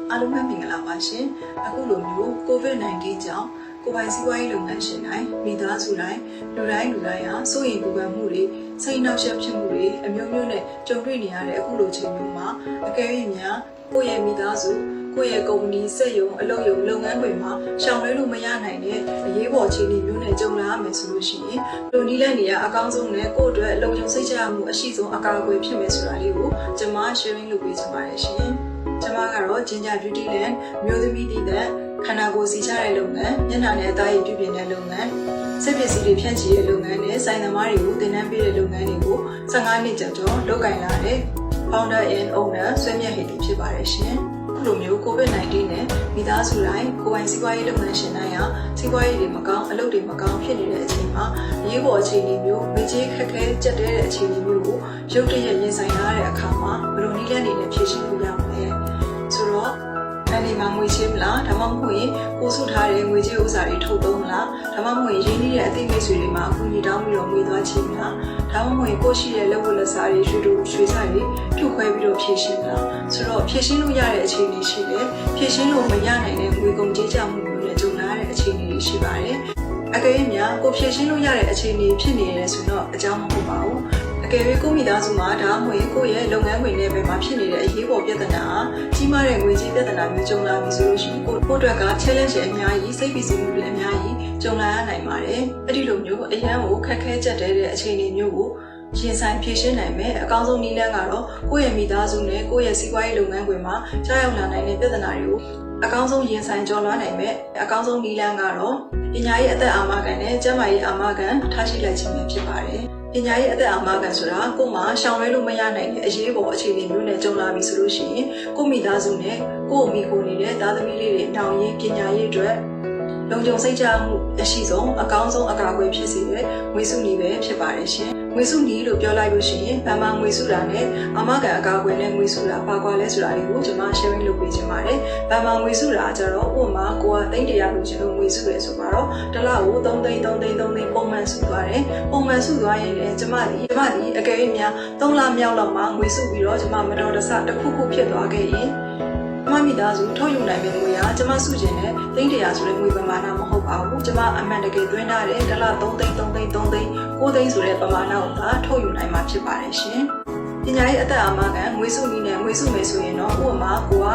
အားလုံးပဲမင်္ဂလာပါရှင်အခုလိုမျိုး COVID-19 ကြောင့်ကိုယ်ပိုင်စီးပွားရေးလုပ်ငန်းရှင်တိုင်းမိသားစုတိုင်းလူတိုင်းဟာစိုးရိမ်ပူပန်မှုတွေစိတ်နှောက်ယှက်ဖြစ်မှုတွေအမျိုးမျိုးနဲ့ကြုံတွေ့နေရတဲ့အခုလိုချိန်မျိုးမှာအကယ်၍များကိုယ့်ရဲ့မိသားစုကိုယ့်ရဲ့ကုမ္ပဏီစက်ရုံအလုပ်ရုံလုပ်ငန်းတွေမှာရှောင်လွှဲလို့မရနိုင်တဲ့အရေးပေါ်အခြေအနေမျိုးနဲ့ကြုံလာရမယ်ဆိုလို့ရှိရင်လူနီးလက်နေရအကောင်းဆုံးနဲ့ကိုယ့်အတွက်လုံခြုံစိတ်ချရမှုအရှိဆုံးအကာအကွယ်ဖြစ်မယ်ဆိုတာလေးကိုကျွန်မ sharing လုပ်ပေးချင်ပါတယ်ရှင်ကျွန်မကတော့ Ginger Beauty Land မျိုးသမီးတည်တဲ့ခန္ဓာကိုယ်စီချတဲ့လုပ်ငန်းမျက်နှာနဲ့အသားရည်ပြုပြင်တဲ့လုပ်ငန်းစိတ်ပစ္စည်းတွေဖြန့်ချီတဲ့လုပ်ငန်းနဲ့ဆိုင်သမားတွေကိုသင်တန်းပေးတဲ့လုပ်ငန်းတွေကို15နှစ်ကျော်လုပ်ကိုင်လာတဲ့ Founder and Owner ဆွေမြတ်ဟိတီဖြစ်ပါတယ်ရှင်အခုလိုမျိုး COVID-19 နဲ့မိသားစုတိုင်းကိုယ်ပိုင်စီးပွားရေးလုပ်ငန်းရှင်တိုင်းဟာစီးပွားရေးတွေမကောင်းအလုပ်တွေမကောင်းဖြစ်နေတဲ့အချိန်မှာအရေးပေါ်အခြေအနေမျိုးငွေကြေးခက်ခဲကြက်တဲတဲ့အခြေအနေမျိုးကိုရုတ်တရက်ရင်ဆိုင်ရတဲ့အခါမှာဘယ်လိုနည်းလမ်းတွေနဲ့ဖြေရှင်းလို့ရမလဲဆိုတော့အဲဒီမှာငွေချေးမလားဒါမှမဟုတ်ရင်ကိုစုထားတဲ့ငွေကြေးဥစ္စာတွေထုတ်သုံးမလားဒါမှမဟုတ်ရင်ရင်းနှီးတဲ့အသိမိတ်ဆွေတွေမှာအကူအညီတောင်းပြီးတော့ငွေသွားချေးမလားဒါမှမဟုတ်ရင်ကိုရှိတဲ့လက်ဝတ်လက်စားတွေရွှေစားတွေထုတ်ခွဲပြီးတော့ဖြည့်ရှင်းမလားဆိုတော့ဖြည့်ရှင်းလို့ရတဲ့အခြေအနေရှိတယ်ဖြည့်ရှင်းလို့မရနိုင်တဲ့ငွေကုန်ကြေးကျမှုမျိုးနဲ့ကြုံလာတဲ့အခြေအနေတွေရှိပါတယ်အကယ်၍များကိုဖြည့်ရှင်းလို့ရတဲ့အခြေအနေဖြစ်နေတယ်ဆိုတော့အကြောင်းမဟုတ်ပါဘူးအကယ်၍ကိုမိသားစုမှာဒါမှမဟုတ်ကိုရဲ့လုပ်ငန်းခွင်တွေပဲမှာဖြစ်နေတဲ့အရေးပေါ်ပြဿနာကြီးမားတဲ့ငွေကြေးပြဿနာမျိုးကြုံလာပြီဆိုလို့ရှိရင်ကိုအတွက်က challenge အများကြီးစိတ်ပီစီမှုတွေအများကြီးကြုံလာရနိုင်ပါတယ်အဲ့ဒီလိုမျိုးအရန်ကိုခက်ခဲကြက်တဲတဲ့အခြေအနေမျိုးကိုရင်ဆိုင်ဖြေရှင်းနိုင်မယ်အကောင်းဆုံးနည်းလမ်းကတော့ကိုယ့်ရဲ့မိသားစုနဲ့ကိုယ့်ရဲ့စီးပွားရေးလုပ်ငန်းခွင်မှာကြားရောက်လာနိုင်တဲ့ပြဿနာတွေကိုအကောင်းဆုံးရင်ဆိုင်ကျော်လွှားနိုင်မယ်အကောင်းဆုံးနည်းလမ်းကတော့ပညာရေးအသက်အာမခံနဲ့ကျန်းမာရေးအာမခံထားရှိလိုက်ခြင်းပဲဖြစ်ပါတယ်ပညာရေးအသက်အာမခံဆိုတာကိုယ်မှာရှောင်လွှဲလို့မရနိုင်တဲ့အရေးပေါ်အခြေအနေမျိုးနဲ့ကြုံလာပြီဆိုလို့ရှိရင်ကိုယ့်မိသားစုနဲ့ကိုယ့်အမိကိုနေတဲ့သားသမီးလေးတွေတောင်းရင်ပညာရေးအတွက်လုံခြုံစိတ်ချမှုအရှိဆုံးအကောင်းဆုံးအကာအကွယ်ဖြစ်စေတဲ့ငွေစုနည်းပဲဖြစ်ပါတယ်ရှင်ငွေစုနည်းလို့ပြောလိုက်လို့ရှိရင်ဗမာငွေစုတာနဲ့အာမခံအကာအကွယ်နဲ့ငွေစုတာပါကွာလဲဆိုတာလေးကိုကျွန်မ sharing လုပ်ပေးချင်ပါတယ်ဗမာငွေစုတာကျတော့ဥပမာကိုကသိန်း100လို့ကျွန်တော်ငွေစုရဲဆိုတော့တစ်လကို3သိန်းပုံမှန်စုသွားတယ်ပုံမှန်စုသွားရင်လည်းကျွန်မဒီအကယ်၍များ3လမြောက်လောက်မှငွေစုပြီးတော့ကျွန်မမတော်တဆတစ်ခုဖြစ်သွားခဲ့ရင်ကျမမိသားစုထုတ်ယူနိုင်မယ့်ငွေကကျမစုကျင်တဲ့သိန်း100ဆိုတဲ့ငွေပမာဏမဟုတ်ပါဘူးကျမအမှန်တကယ်သွင်းထားတဲ့တစ်လ3သိန်း9သိန်းဆိုတဲ့ပမာဏကိုသာထုတ်ယူနိုင်မှာဖြစ်ပါတယ်ရှင်ပညာရေးအသက်အာမခံငွေစုနည်းနဲ့ငွေစုမယ်ဆိုရင်တော့ဥပမာကိုက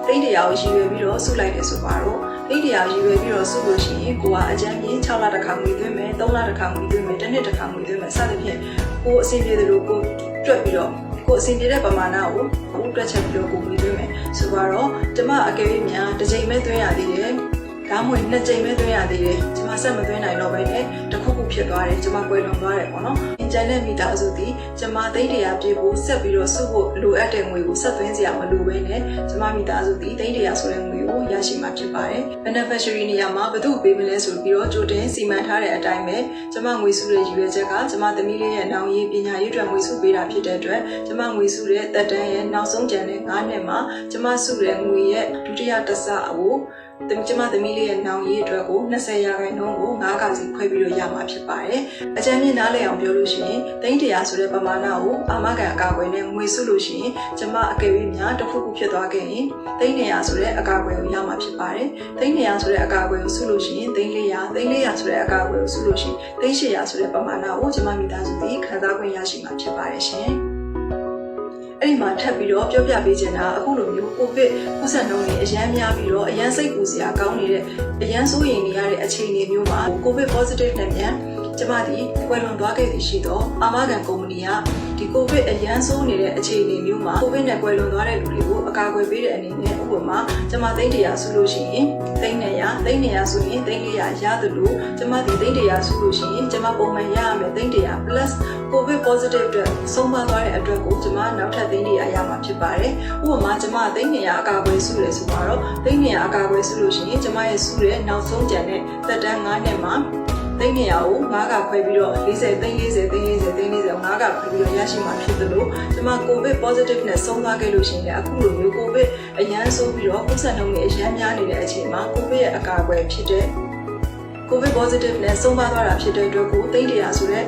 သိန်း100ကိုရည်ရွယ်ပြီးတော့စုလိုက်တယ်ဆိုပါတော့သိန်း100ရည်ရွယ်ပြီးတော့စုလို့ရှိရင်ကိုကအကြမ်းပြင်း6လတစ်ခါငွေသွင်းမယ်3လတစ်ခါငွေသွင်းမယ်တစ်နှစ်တစ်ခါငွေသွင်းမယ်စသဖြင့်ကိုအဆင်ပြေတယ်လို့ကိုတွက်ပြီးတော့ကိုအဆင်ပြေတဲ့ပမာဏကိုတွက်ချက်ပြီးတော့ကိုငွေသွင်းမယ်ဆိုတော့ကျမအကယ်၍များတစ်ချိန်ပဲသွင်းရသေးတယ်ဒါမှမဟုတ်နှစ်ကြိမ်ပဲသွင်းရသေးတယ်ကျမဆက်မသွင်းနိုင်တော့ဘဲနဲ့တစ်ခုဖြစ်သွားတယ်ကျမကွယ်လွန်သွားတယ်ပေါ့နော်အင်ဂျင်နဲ့မိသားစုသည်ကျမသိန်း100ပြေဖို့ဆက်ပြီးတော့စုဖို့လိုအပ်တဲ့ငွေကိုဆက်သွင်းစရာမလိုဘဲနဲ့ကျမမိသားစုသည်သိန်း100ဆိုတဲ့ငွေကိုရရှိမှာဖြစ်ပါတယ် beneficiary နေရာမှာဘယ်သူ့ပေးမလဲဆိုပြီးတော့ကြိုတင်စီမံထားတဲ့အတိုင်းပဲကျမငွေစုတဲ့ရည်ရွယ်ချက်ကကျမသမီးလေးရဲ့နောင်ရေးပညာရေးအတွက်ငွေစုပေးတာဖြစ်တဲ့အတွက်ကျမငွေစုတဲ့သက်တမ်းရဲ့နောက်ဆုံးကျန်တဲ့9နှစ်မှာကျမစုတဲ့ငွေရဲ့ဒုတိယတစ်ဆကိုကျမသမီးလေးရဲ့နောင်ရေးအတွက်ကို20%ကို9ကစီခွဲပြီးတော့ရမှာဖြစ်ပါတယ်။အကြမ်းမြင့်နားလည်အောင်ပြောလို့ရှိရင်သိန်း100ဆိုတဲ့ပမာဏကိုအာမခံအကာအကွယ်နဲ့ငွေစုလို့ရှိရင်ကျမအကယ်၍များတစ်ခုဖြစ်သွားခဲ့ရင်သိန်း100ဆိုတဲ့အကာအကွယ်ကိုရမှာဖြစ်ပါတယ်။သိန်း100ဆိုတဲ့အကာအကွယ်ကိုစုလို့ရှိရင်သိန်း400ဆိုတဲ့အကာအကွယ်ကိုစုလို့ရှိရင်သိန်း800ဆိုတဲ့ပမာဏကိုကျမမိသားစုသည်ခံစား권ရရှိမှာဖြစ်ပါတယ်ရှင်။အဲ့ဒီမှာထပ်ပြီးတော့ပြောပြပေးချင်တာအခုလိုမျိုးကိုဗစ်ကူးစက်နှုန်းတွေအရန်များပြီးတော့အရန်စိတ်ပူစရာကောင်းနေတဲ့အရန်စိုးရိမ်နေရတဲ့အခြေအနေမျိုးမှာကိုဗစ် positive နဲ့မြန်ကျမဒီကွယ်လွန်သွားခဲ့သည်ရှိတော့အာမခံကုမ္ပဏီကဒီကိုဗစ်အရန်ဆိုးနေတဲ့အခြေအနေမျိုးမှာကိုဗစ်နဲ့ကွယ်လွန်သွားတဲ့လူတွေကိုအကာအကွယ်ပေးတဲ့အနေနဲ့ဥပမာကျမသိန်း100စုလို့ရှိရင်သိန်း200ဆိုရင်သိန်း400ရသလိုကျမဒီသိန်း100စုလို့ရှိရင်ကျမပုံမှန်ရရမယ်သိန်း100 plus ကိုဗစ် positive အတွက်ဆုံးပါသွားတဲ့အတွက်ကိုကျမနောက်ထပ်သိန်း100ရမှာဖြစ်ပါတယ်ဥပမာကျမသိန်း200အကာအကွယ်စုတယ်ဆိုတော့သိန်း200အကာအကွယ်စုလို့ရှိရင်ကျမရဲ့စုတဲ့နောက်ဆုံးကျန်တဲ့သက်တမ်း9နှစ်မှာသိန်း200ကို9ကခွဲပြီးတော့40သိန်း40သိန်း40သိန်း40 9ကခွဲပြီးတော့ရရှိမှာဖြစ်သလိုဒီမှာ COVID positive နဲ့ဆုံးသွားခဲ့လို့ရှိရင်အခုလိုမျိုး COVID အရန်ဆိုးပြီးတော့ကူးစက်နှုန်းတွေအရန်များနေတဲ့အချိန်မှာ COVID ရဲ့အကာအကွယ်ဖြစ်တဲ့ COVID positive နဲ့ဆုံးသွားတာဖြစ်တဲ့အတွက်ကိုသိန်း100ဆိုတဲ့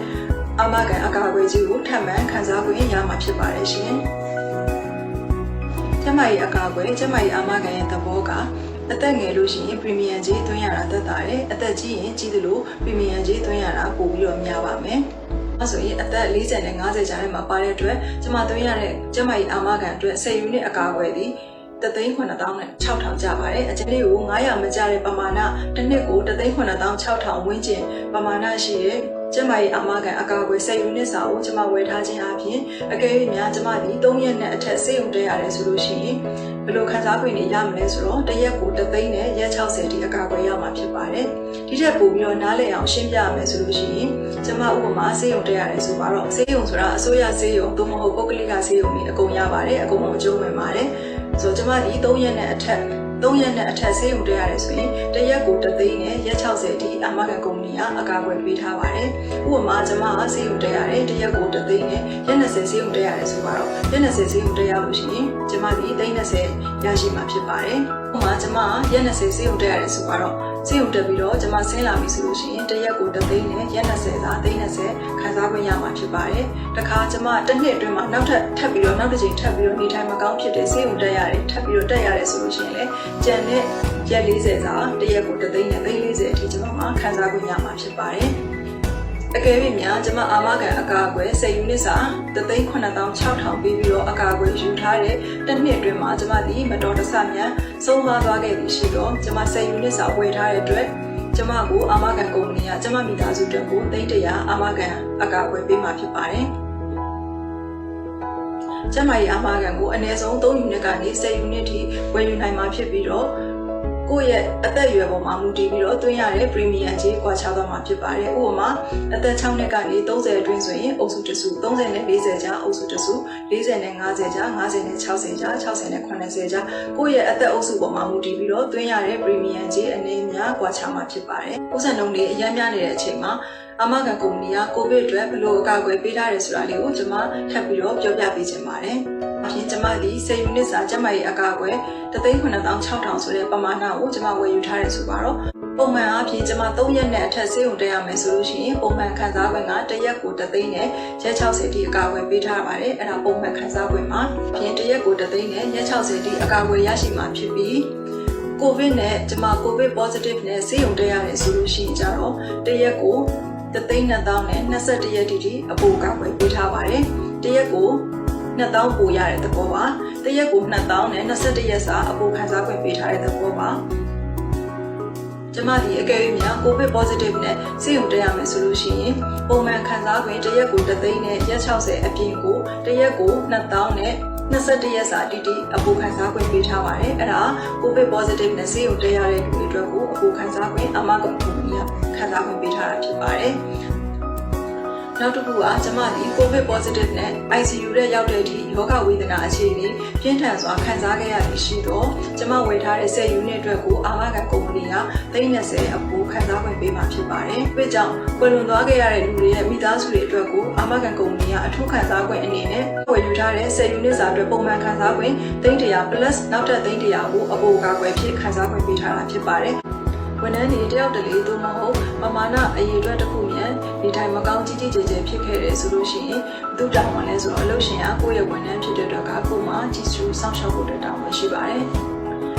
အာမခံအကာအကွယ်ကြီးကိုထပ်မံခံစား권ရမှာဖြစ်ပါတယ်ရှင်။ ကျမကြီးအကာအကွယ်ကျမကြီးအာမခံရဲ့သဘောကအသက်ငယ်လို့ရှိရင်ပရီမီယံကြီးသွင်းရတာသက်သာတယ်အသက်ကြီးရင်ကြီးသလိုပရီမီယံကြီးသွင်းရတာပိုပြီးတော့များပါမယ်အဲဆိုရင်အသက်40နဲ့50ကြားထဲမှာပါတဲ့အတွက်ကျမသွင်းရတဲ့ကျမကြီးအာမခံအတွက်10ယူနစ်အကာအကွယ်ဒီ3,900နဲ့6,000ကျပါတယ်အကျဉ်းလေးကို900မကျတဲ့ပမာဏတစ်နှစ်ကို3,900,6,000ဝန်းကျင်ပမာဏရှိတဲ့ကျမကြီးအာမခံအကာအကွယ်10ယူနစ်စာကိုကျမဝယ်ထားခြင်းအပြင်အကယ်၍များကျမဒီ3ရက်နဲ့အထက်စေုံတက်ရတယ်ဆိုလို့ရှိရင်ဘယ်လိုခံစား권တွေရမလဲဆိုတော့တစ်ရက်ကို3သိန်းနဲ့ရက်60ဒီအကာအကွယ်ရမှာဖြစ်ပါတယ်ဒီထက်ပိုပြီးတော့နားလည်အောင်ရှင်းပြရမယ်ဆိုလို့ရှိရင်ကျမဥပမာစေုံတက်ရတယ်ဆိုတော့စေုံဆိုတာအစိုးရစေုံသို့မဟုတ်ပုဂ္ဂလိကစေုံတွေအကုန်ရပါတယ်အကုန်လုံးအကျိုးဝင်ပါတယ်ဆိုတော့ကျမဒီ3ရက်နဲ့အထက်စေုံတက်ရတယ်ဆိုရင်တစ်ရက်ကို3သိန်းနဲ့ရက်60ဒီအာမခံကုမ္ပဏီကအကာအကွယ်ပေးထားပါတယ်ဥပမာကျမကစေုံတက်ရတယ်တစ်ရက်ကို3သိန်းနဲ့ရက်20စေုံတက်ရတယ်ဆိုတော့ရက်20စေုံတက်ရလို့ရှိရင်ကျမဒီ320ရရှိမှာဖြစ်ပါတယ်ဥပမာကျမကရက်20စေုံတက်ရတယ်ဆိုတော့စေုံတက်ပြီးတော့ကျမဆင်းလာပြီဆိုလို့ရှိရင်တစ်ရက်ကို3သိန်းနဲ့ရက်20သာ320ခံစား권ရမှာဖြစ်ပါတယ်တခါကျမတစ်နှစ်အတွင်းမှာနောက်တစ်ကြိမ်ထပ်ပြီးတော့နေထိုင်မကောင်းဖြစ်တဲ့စေုံတက်ရတယ်ထပ်ပြီးတော့တက်ရတယ်ဆိုလို့ရှိရင်လည်းကျန်တဲ့ရက်40စာတစ်ရက်ကို3သိန်းနဲ့340အထိကျမမှာခံစား권ရမှာဖြစ်ပါတယ်အကယ်၍များကျမအာမခံအကာအကွယ်10ယူနစ်စာ3,900,6,000ပေးပြီးတော့အကာအကွယ်ယူထားတဲ့တစ်နှစ်အတွင်းမှာကျမဒီမတော်တဆမြန်ဆုံးသွားခဲ့ပြီရှိတော့ကျမ10ယူနစ်စာဝယ်ထားတဲ့အတွက်ကျမကိုအာမခံကုမ္ပဏီကကျမမိသားစုအတွက်ကို300အာမခံအကာအကွယ်ပေးမှာဖြစ်ပါတယ်ကျမရဲ့အာမခံကိုအနည်းဆုံး3ယူနစ်ကနေ10ယူနစ်ထိဝယ်ယူနိုင်မှာဖြစ်ပြီးတော့ကိုယ့်ရဲ့အသက်အရွယ်ပေါ်မှာမူတည်ပြီးတော့သွင်းရတဲ့ premium ကြီးကွာခြားသွားမှာဖြစ်ပါတယ်။ဥပမာအသက်6နှစ်ကနေ30အတွင်းဆိုရင်အုပ်စုတစု30နဲ့40ကြားအုပ်စုတစု40နဲ့50ကြား50နဲ့60ကြား60နဲ့80ကြားကိုယ့်ရဲ့အသက်အုပ်စုပေါ်မှာမူတည်ပြီးတော့သွင်းရတဲ့ premium ကြီးအနေများကွာခြားမှာဖြစ်ပါတယ်။ဥစ္စာနှုန်းတွေအများများနေတဲ့အချိန်မှာအာမခံကုမ္ပဏီကကိုဗစ်အတွက်ဘယ်လိုအကာအကွယ်ပေးထားတယ်ဆိုတာလေးကိုကျွန်မထပ်ပြီးတော့ပြောပြပေးချင်ပါတယ်။အပြင်ကျွန်မဒီ10ယူနစ်စာကျမရဲ့အကာအကွယ်3,900,6,000ဆိုတဲ့ပမာဏကိုကျွန်မဝယ်ယူထားတယ်ဆိုတော့ပုံမှန်အားဖြင့်ကျွန်မ3ရက်နဲ့အထက်စေုံတက်ရမယ်ဆိုလို့ရှိရင်ပုံမှန်ခံစား권ကတစ်ရက်ကို3သိန်းနဲ့ရက်60ဒီအကာအကွယ်ပေးထားပါတယ်။အဲ့ဒါပုံမှန်ခံစား권မှာပြင်တစ်ရက်ကို3သိန်းနဲ့ရက်60ဒီအကာအကွယ်ရရှိမှာဖြစ်ပြီးကိုဗစ်နဲ့ကျွန်မကိုဗစ် positive နဲ့စေုံတက်ရတယ်ဆိုလို့ရှိရင်ကြတော့တစ်ရက်ကို3,200,000နဲ့21ရက်တိအပိုအကာအကွယ်ပေးထားပါတယ်။တစ်ရက်ကို2,000ပိုရတဲ့သဘောပါ။တစ်ရက်ကို2,000နဲ့21ရက်စာအပိုခံစား권ပေးထားတဲ့သဘောပါ။ကျမဒီအကယ်၍များကိုဗစ် positive နဲ့စေုံတက်ရမယ်ဆိုလို့ရှိရင်ပုံမှန်ခံစား권တစ်ရက်ကို3သိန်းနဲ့ရက်60အပြင်ကိုတစ်ရက်ကို2,000နဲ့21ရက်စာတိအပိုခံစား권ပေးထားပါတယ်။အဲ့ဒါကိုဗစ် positive နဲ့စေုံတက်ရတဲ့လူတွေအတွက်ကိုအပိုခံစား권အာမခံကုမ္ပဏီကခံစား권ပေးထားတာဖြစ်ပါတယ်။နောက်တစ်ခုကကျမဒီ COVID positive နဲ့ ICU ရဲ့ရောက်တဲ့အထိယောဂဝေဒနာအခြေအနေပြင်းထန်စွာခံစားခဲ့ရပြီးရှိတော့ကျမဝယ်ထားတဲ့10ယူနစ်အတွက်ကိုအာမခံကုမ္ပဏီက320အပိုခံစား권ပေးမှာဖြစ်ပါတယ်။ဒါကြောင့်ကွယ်လွန်သွားခဲ့ရတဲ့လူတွေရဲ့မိသားစုတွေအတွက်ကိုအာမခံကုမ္ပဏီကအထူးခံစား권အနေနဲ့ဝယ်ယူထားတဲ့10ယူနစ်စာအတွက်ပုံမှန်ခံစား권300 plus နောက်ထပ်300ကိုအပိုကာကွယ်ဖြစ်ခံစား권ပေးထားတာဖြစ်ပါတယ်။ဝန်ထမ်းတွေတယောက်တလေသို့မဟုတ်ပမာဏအရေးအတွက်တစ်ခုမြန်ဒီတိုင်းမကောင်းကြီးကြီးကျယ်ကျယ်ဖြစ်ခဲ့တယ်ဆိုလို့ရှိရင်သူ့တောင်းဝန်လဲဆိုတော့အလုပ်ရှင်ကကိုယ့်ရဲ့ဝန်ထမ်းဖြစ်တဲ့အတွက်ကကိုယ်မှကြီးစုစောင့်ရှောက်ဖို့တောင်းဝန်ရှိပါတယ်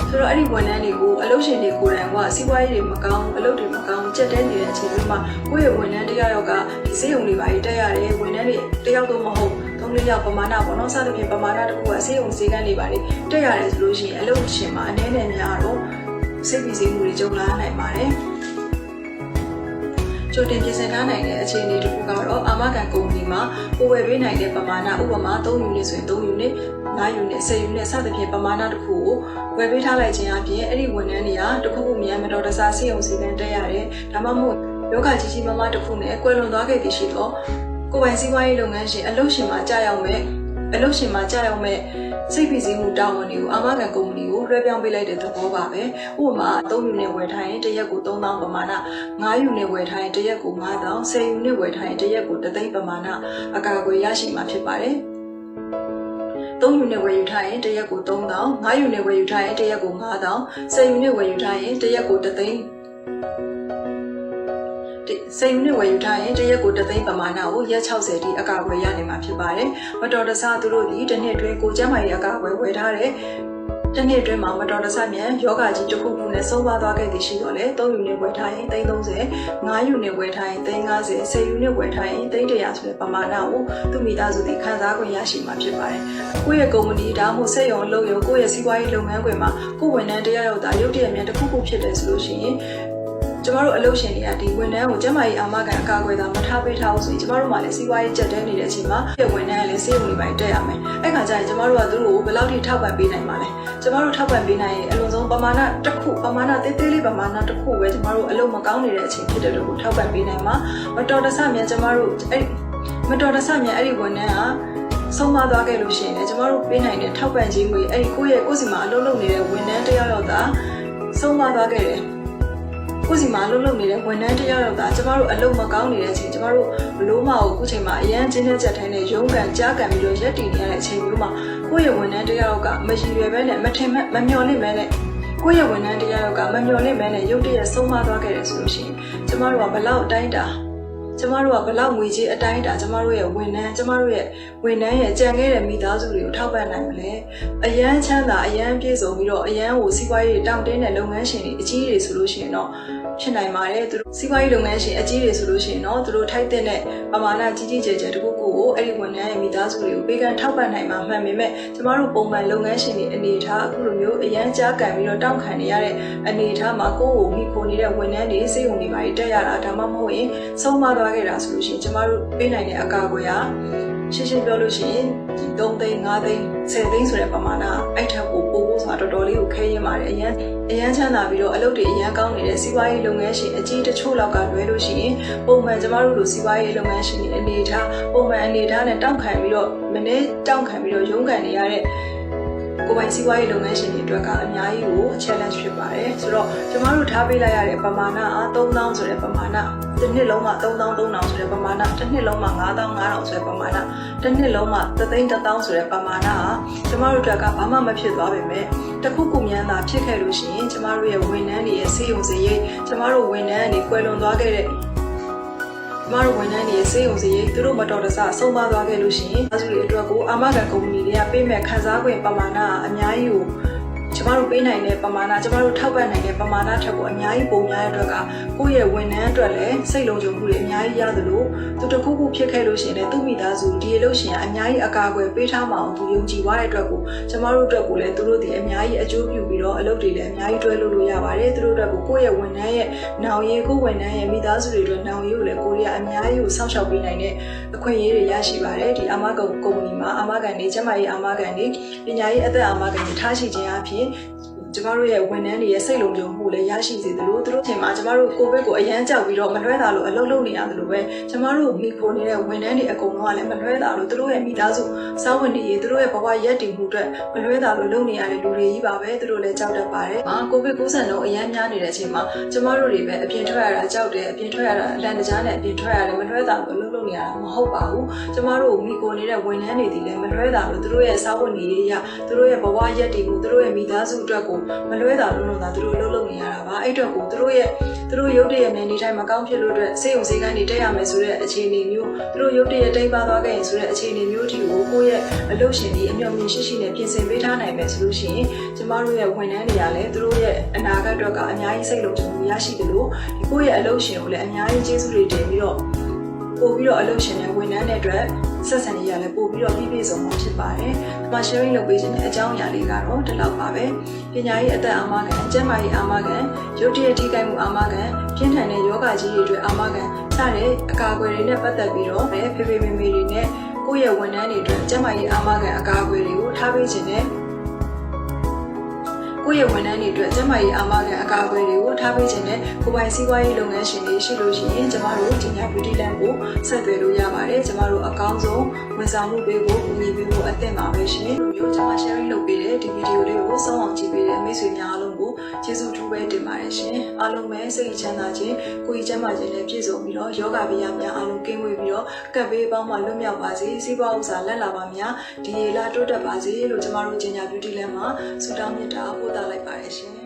ဆိုတော့အဲ့ဒီဝန်ထမ်းတွေကိုအလုပ်ရှင်တွေကိုယ်တိုင်ကစီးပွားရေးတွေမကောင်းအလုပ်တွေမကောင်းကြက်တဲနေတဲ့အချိန်မှာကိုယ့်ရဲ့ဝန်ထမ်းတစ်ယောက်ကဒီစေုံတွေပါတက်ရတယ်ဝန်ထမ်းတွေတစ်ယောက်တော့မဟုတ်3-4ယောက်ပမာဏပေါ့နော်စသဖြင့်ပမာဏတစ်ခုကစေုံစေကန်းတွေပါတက်ရတယ်ဆိုလို့ရှိရင်အလုပ်ရှင်မှာအနေနဲ့များတော့စိတ်ပီစီမှုတွေကြုံလာနိုင်ပါတယ်။ကြိုတင်ပြင်ဆင်ထားနိုင်တဲ့အခြေအနေတစ်ခုကတော့အာမခံကုမ္ပဏီမှာကိုဝယ်ပေးနိုင်တဲ့ပမာဏဥပမာ3ယူနစ်ဆိုရင်3ယူနစ်5ယူနစ်10ယူနစ်စသဖြင့်ပမာဏတစ်ခုကိုဝယ်ပေးထားလိုက်ခြင်းအပြင်အဲ့ဒီဝန်ထမ်းတွေကတစ်ခုခုမြန်မတော်တဆစေုံစီကံတက်ရတယ်။ဒါမှမဟုတ်ယောဂကြီးကြီးမားမားတစ်ခုနဲ့ကွယ်လွန်သွားခဲ့ပြီးရှိတော့ကိုယ်ပိုင်စီးပွားရေးလုပ်ငန်းရှင်အလုပ်ရှင်မှာကြာရောက်မဲ့စိတ်ပီစီမှုတာဝန်တွေကိုအာမခံကုမ္ပဏီကိုလွှဲပြောင်းပေးလိုက်တဲ့သဘောပါပဲဥပမာ3ယူနစ်ဝယ်ထားရင်တစ်ရက်ကို3,000ပမာဏ5ယူနစ်ဝယ်ထားရင်တစ်ရက်ကို5,000 10ယူနစ်ဝယ်ထားရင်တစ်ရက်ကို3သိန်းပမာဏအကာအကွယ်ရရှိမှာဖြစ်ပါတယ်3ယူနစ်ဝယ်ယူထားရင်တစ်ရက်ကို3,000 5ယူနစ်ဝယ်ယူထားရင်တစ်ရက်ကို5,000 10ယူနစ်ဝယ်ယူထားရင်တစ်ရက်ကို3သိန်း စိတ်နဲ့ဝယ်ယူထားရင်တရက်ကို3သိန်းပမာဏကိုရက်60တိအကာအကွယ်ရနိုင်မှာဖြစ်ပါတယ်မတော်တဆသူတို့ဒီတစ်နှစ်အတွင်းကိုကျန်းမာရေးအကာအကွယ်ဝယ်ထားတဲ့တစ်နှစ်အတွင်းမှာမတော်တဆမြန်ယောဂကြီးတစ်ခုခုနဲ့ဆုံးပါသွားခဲ့သည်ရှိတော့လေ3ယူနစ်ဝယ်ထားရင်330 5ယူနစ်ဝယ်ထားရင်350 10ယူနစ်ဝယ်ထားရင်300ဆိုတဲ့ပမာဏကိုသူမိသားစုတွေခံစား권ရရှိမှာဖြစ်ပါတယ်ကိုယ့်ရဲ့ကုမ္ပဏီဒါမှမဟုတ်စက်ရုံလုပ်ရုံကိုယ့်ရဲ့စီးပွားရေးလုပ်ငန်းခွင်မှာကိုယ်ဝန်ထမ်းတရားရောက်တာရုပ်တရက်မြန်တစ်ခုခုဖြစ်တယ်ဆိုလို့ရှိရင်ကျမတို့အလုပ်ရှင်တွေကဒီဝန်ထမ်းကိုကျန်းမာရေးအာမခံအကာအကွယ်သာမထားပေးထားဘူးဆိုရင်ကျမတို့မှလည်းစီးပွားရေးကြက်တဲနေတဲ့အချိန်မှာဝန်ထမ်းကလည်းစေးဝင်ပိုင်းတက်ရမယ်အဲ့ခါကျရင်ကျမတို့ကသူတို့ကိုဘယ်လောက်ထိထောက်ပံ့ပေးနိုင်မှာလဲကျမတို့ထောက်ပံ့ပေးနိုင်ရင်အလုံးစုံပမာဏတစ်ခုပမာဏသေးသေးလေးပမာဏတစ်ခုပဲကျမတို့အလုပ်မကောင်းနေတဲ့အချိန်ဖြစ်တဲ့တို့ကိုထောက်ပံ့ပေးနိုင်မှာမတော်တဆမြန်ကျမတို့အဲ့မတော်တဆမြန်အဲ့ဒီဝန်ထမ်းကဆုံးမသွားခဲ့လို့ရှိရင်လည်းကျမတို့ပေးနိုင်တဲ့ထောက်ပံ့ခြင်းတွေအဲ့ဒီကိုယ့်စီမှာအလုပ်လုပ်နေတဲ့ဝန်ထမ်းတယောက်သာဆုံးမသွားခဲ့တယ်ကိုယ်စီမှာလုံလုံနေတဲ့ဝန်ထမ်းတရားတော့ဒါကျမတို့အလုပ်မကောင်းနေတဲ့အချိန်ကျမတို့ဘလို့မအောင်အခုချိန်မှာအရန်ချင်းတဲ့ချက်တိုင်းနဲ့ရုံးကန်ကြားကန်ပြီးတော့ရက်တည်နေရတဲ့အချိန်မျိုးမှာကိုယ့်ရဲ့ဝန်ထမ်းတရားတော့ကမရည်ရွယ်ပဲနဲ့မထင်မမျှော်လင့်ပဲနဲ့ကိုယ့်ရဲ့ဝန်ထမ်းတရားတော့ကမမျှော်လင့်ပဲနဲ့ရုပ်တရက်ဆုံးမသွားခဲ့တယ်ဆိုလို့ရှိရင်ကျမတို့ကဘလောက်အတိုင်းတာကျမတို့ကဘလောက်ငွေကြေးအတိုင်းတာကျမတို့ရဲ့ဝန်ထမ်းကျမတို့ရဲ့ဝန်ထမ်းရဲ့ကြံခဲ့တဲ့မိသားစုတွေကိုထောက်ပံ့နိုင်မလဲအရန်ချမ်းသာအရန်ပြည့်စုံပြီးတော့အရန်ကိုစီးပွားရေးတောင့်တင်းတဲ့လုပ်ငန်းရှင်တွေအကြီးတွေဆိုလို့ရှိရင်တော့ဖြစ်နိုင်ပါတယ်သူတို့စီးပွားရေးလုပ်ငန်းရှင်အကြီးတွေဆိုလို့ရှိရင်တော့သူတို့ထိုက်တဲ့ပမာဏကြီးကြီးကျယ်ကျယ်တခုခုကိုအဲ့ဒီဝန်ထမ်းရဲ့မိသားစုတွေကိုပေးကမ်းထောက်ပံ့နိုင်မှာမှန်ပေမဲ့ကျမတို့ပုံမှန်လုပ်ငန်းရှင်တွေအနေထားအခုလိုမျိုးအရန်ကြားကန်ပြီးတော့တောင့်ခံနေရတဲ့အနေထားမှာကိုယ့်ကိုမိခိုနေတဲ့ဝန်ထမ်းတွေစေုံနေပါတက်ရတာဒါမှမဟုတ်ရင်ဆုံးမသွားခဲ့တာဆိုလို့ရှိရင်ကျမတို့ပေးနိုင်တဲ့အကာအကွယ်ဟာရှင်းရှင်းပြောလို့ရှိရင်ဒီ3သိန်း5သိန်း10သိန်းဆိုတဲ့ပမာဏအဲ့ထက်ကိုပို့ဖို့ဆိုတာတော်တော်လေးကိုခဲရင်ပါတယ်အရန်ချမ်းသာပြီးတော့အလုပ်တွေအရန်ကောင်းနေတဲ့စီးပွားရေးလုပ်ငန်းရှင်အကြီးတချို့လောက်ကလွဲလို့ရှိရင်ပုံမှန်ကျမတို့လိုစီးပွားရေးလုပ်ငန်းရှင်တွေအနေထားပုံမှန်အနေထားနဲ့တောင့်ခံပြီးတော့မနေ့တောင့်ခံပြီးတော့ရုန်းကန်နေရတဲ့ကိုပိုင်စီးပွားရေးလုပ်ငန်းရှင်တွေအတွက်ကအများကြီးကို challenge ဖြစ်ပါတယ်ဆိုတော့ကျမတို့ထားပေးလိုက်ရတဲ့ပမာဏအား3000ဆိုတဲ့ပမာဏတစ်နှစ်လုံးမှာ3300ဆိုတဲ့ပမာဏတစ်နှစ်လုံးမှာ5500ဆိုတဲ့ပမာဏတစ်နှစ်လုံးမှာ31000ဆိုတဲ့ပမာဏဟာကျမတို့အတွက်ကဘာမှမဖြစ်သွားပေမဲ့တခုခုမြန်သာဖြစ်ခဲ့လို့ရှိရင်ကျမတို့ရဲ့ဝန်ထမ်းတွေရဲ့စေယုံစရိတ်ကျမတို့ဝန်ထမ်းတွေကွယ်လွန်သွားခဲ့တဲ့ကျမတို့ဝန်ထမ်းတွေရဲ့စေယုံစရိတ်သူတို့မတော်တဆဆုံးပါသွားခဲ့လို့ရှိရင်အဲဒါတွေအတွက်ကိုအာမခံကုမ္ပဏီတွေကပေးမဲ့ခံစား권ပမာဏအများကြီးကိုကျမတို့ပေးနိုင်တဲ့ပမာဏကျမတို့ထောက်ပံ့နိုင်တဲ့ပမာဏထက်ကိုအများကြီးပုံများတဲ့အတွက်ကကိုယ့်ရဲ့ဝန်ထမ်းအတွက်လည်းစိတ်လုံးကြုံမှုတွေအများကြီးရသလိုသူတခုခုဖြစ်ခဲ့လို့ရှိရင်လည်းသူ့မိသားစုဒီအလုပ်ရှင်ကအများကြီးအကာအကွယ်ပေးထားမှအောင်သူယုံကြည်သွားတဲ့အတွက်ကိုကျမတို့အတွက်ကိုလည်းသူတို့ဒီအများကြီးအကျိုးပြုပြီးတော့အလုပ်တွေလည်းအများကြီးတွဲလို့ရပါတယ်သူတို့အတွက်ကိုယ့်ရဲ့ဝန်ထမ်းရဲ့နောင်ရေးကိုဝန်ထမ်းရဲ့မိသားစုတွေအတွက်နောင်ရေးကိုလည်းကိုရီးယားအများကြီးကိုစောင့်ရှောက်ပေးနိုင်တဲ့အခွင့်အရေးတွေရရှိပါတယ်ဒီအာမခံကုမ္ပဏီမှာအာမခံတွေကျမကြီးအာမခံတွေပညာရေးအသက်အာမခံတွေထားရှိခြင်းအပြင်ကျမတို့ရဲ့ဝန်ထမ်းတွေရဲ့စိတ်လုံးကြုံမှုလည်းရရှိစေသလိုသူတို့ချိန်မှာကျမတို့ကိုဗစ်ကိုအရန်ကြောက်ပြီးတော့မလွဲတာလို့အလုပ်လုပ်နေရတယ်လို့ပဲကျမတို့မိခိုနေတဲ့ဝန်ထမ်းတွေအကုန်လုံးကလည်းမလွဲတာလို့သူတို့ရဲ့မိသားစုစားဝတ်နေရေးသူတို့ရဲ့ဘဝရက်တည်မှုအတွက်မလွဲတာလို့လုပ်နေရတဲ့လူတွေကြီးပါပဲသူတို့လည်းကြောက်တတ်ပါတယ်။ကိုဗစ်ကူးစက်လုံးအရန်များနေတဲ့အချိန်မှာကျမတို့တွေပဲအပြင်ထွက်ရတာကြောက်တယ်အပြင်ထွက်ရတာအလန့်တကြားနဲ့အပြင်ထွက်ရတယ်မလွဲတာလို့လုပ်နေရတာမဟုတ်ပါဘူး။ကျမတို့မိခိုနေတဲ့ဝန်ထမ်းတွေဒီလည်းမလွဲတာလို့သူတို့ရဲ့စားဝတ်နေရေးရသူတို့ရဲ့ဘဝရက်တည်မှုသူတို့ရဲ့မိသားစုအတွက်ကိုမလွဲတာလို့သာသူတို့လုပ်နေရတာပါအဲ့အတွက်ကိုသူတို့ရုပ်တရက်နဲ့နေတိုင်းမကောင်းဖြစ်လို့အတွက်စေယုံစေကန်းတွေတက်ရမယ်ဆိုတဲ့အခြေအနေမျိုးသူတို့ရုပ်တရက်တိတ်ပါသွားခဲ့ရင်ဆိုတဲ့အခြေအနေမျိုးတီကိုကိုယ့်ရဲ့အလုပ်ရှင်ဒီအမျှော်မြင်ရှိနဲ့ပြင်ဆင်ပေးထားနိုင်မယ်ဆိုလို့ရှိရင်ကျမတို့ရဲ့ဝန်ထမ်းတွေကလည်းသူတို့ရဲ့အနာဂတ်အတွက်ကအများကြီးစိတ်လုံခြုံမှုရရှိတယ်လို့ဒီကိုယ့်ရဲ့အလုပ်ရှင်ကိုလည်းအများကြီးကျေးဇူးတွေတင်ပြီးတော့ပို့ပြီးတော့အလုပ်ရှင်နဲ့ဝန်ထမ်းတွေအတွက်ဆက်ဆံရေးရလည်းပို့ပြီးတော့ပြည့်စုံမှာဖြစ်ပါတယ်။ဒီမှာ sharing လုပ်ပေးခြင်းတဲ့အကြောင်းအရာလေးကတော့ဒီလောက်ပါပဲ။ပညာရေးအသက်အာမခံ၊ကျန်းမာရေးအာမခံ၊ရုပ်တရက်ထိခိုက်မှုအာမခံ၊ပြင်းထန်တဲ့ယောဂကြီးတွေအတွက်အာမခံစတဲ့အကာအကွယ်တွေနဲ့ပတ်သက်ပြီးတော့ဖေဖေမေမေတွေနဲ့ကိုယ့်ရဲ့ဝန်ထမ်းတွေအတွက်ကျန်းမာရေးအာမခံအကာအကွယ်တွေကိုထားပေးခြင်းနဲ့ကိုယ့်ရဲ့ဝန်ထမ်းတွေအတွက်ကျန်းမာရေးအာမခံအကာအကွယ်တွေကိုထားပေးခြင်းနဲ့ကိုပိုင်စီးပွားရေးလုပ်ငန်းရှင်တွေရှိလို့ရှိရင်ကျမတို့ဒီညာ beauty land ကိုဆက်သွယ်လို့ရပါတယ်ကျမတို့အကောင်းဆုံးဝန်ဆောင်မှုပေးဖို့ကူညီပေးဖို့အသင့်ပါပဲရှင်ဒီမျိုးကျမ sharing လုပ်ပေးတဲ့ဒီဗီဒီယိုလေးကိုစောင့်အောင်ကြည့်ပေးတဲ့မိတ်ဆွေများအားလုံးကိုကျေးဇူးထူးပဲတင်ပါတယ်ရှင်အားလုံးပဲစိတ်ချမ်းသာခြင်းကိုယ်ကျန်းမာခြင်းနဲ့ပြည့်စုံပြီးတော့ယောဂဗျာများအားလုံးကင်းဝေးပြီးတော့ကပ်ဘေးပေါင်းမှလွတ်မြောက်ပါစေစီးပွားဥစ္စာလက်လာပါများဒီရေလာတိုးတက်ပါစေလို့ကျမတို့ဒီညာ beauty land မှာဆုတောင်းမေတ္တာပို့သလိုက်ပါတယ်ရှင်